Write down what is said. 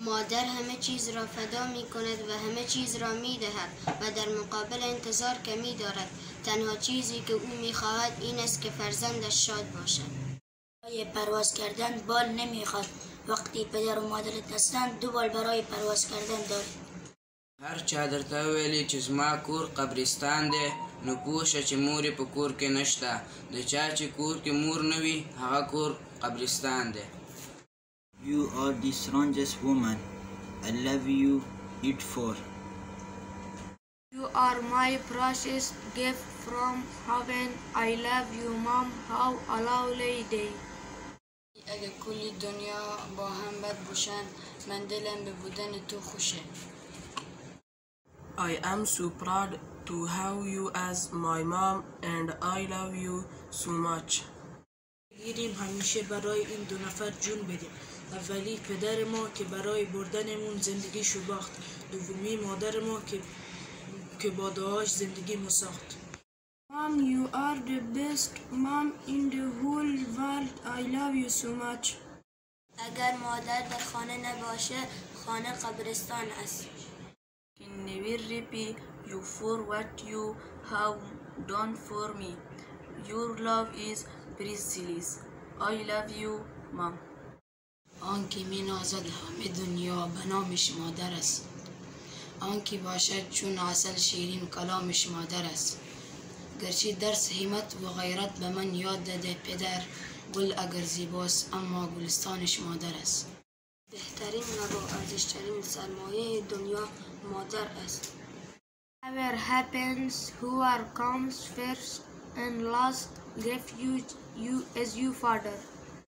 مادر همه چیز را فدا می کند و همه چیز را می دهد و در مقابل انتظار کمی دارد. تنها چیزی که او می خواهد این است که فرزندش شاد باشد. برای پرواز کردن بال نمی خواد. وقتی پدر و مادرت هستند 2 بال برای پرواز کردن داری. هر چا درته وویلي چې زما کور قبرستان دی نو پوه شه چې مور یې په کور کې نشته. د چا چې کور کې مور نه وي هغه کور قبرستان دی. You are the strongest woman. I love you, it for. You are my precious gift from heaven. I love you, Mom. How a lovely day. اگه کل دنیا با هم بد باشن من دلم به بودن تو خوشه. I am so proud to have you as my mom and I love you so much. گیریم همیشه برای این 2 نفر جون بدیم. اولی پدر ما که برای بردنمون زندگیشو باخت. دومی مادر ما که با دعاش زندگیمو ساخت. Mom, you are the best mom in the whole world. I love you so much. اگر مادر در خانه نباشه خانه قبرستان است. Can never repay you for what you have done for me. Your love is priceless. I love you, Mom. آنکه می نازد همه دنیا به نامش مادر است. آنکه باشد چون عسل شیرین کلامش مادر است. گرچه درس همت و غیرت به من یاد داده پدر، گل اگر زیباست اما گلستانش مادر است. بهترین و با ارزشترین سرمایه دنیا مادر است. Whatever happens, whoever comes first and last, refuge you as your father.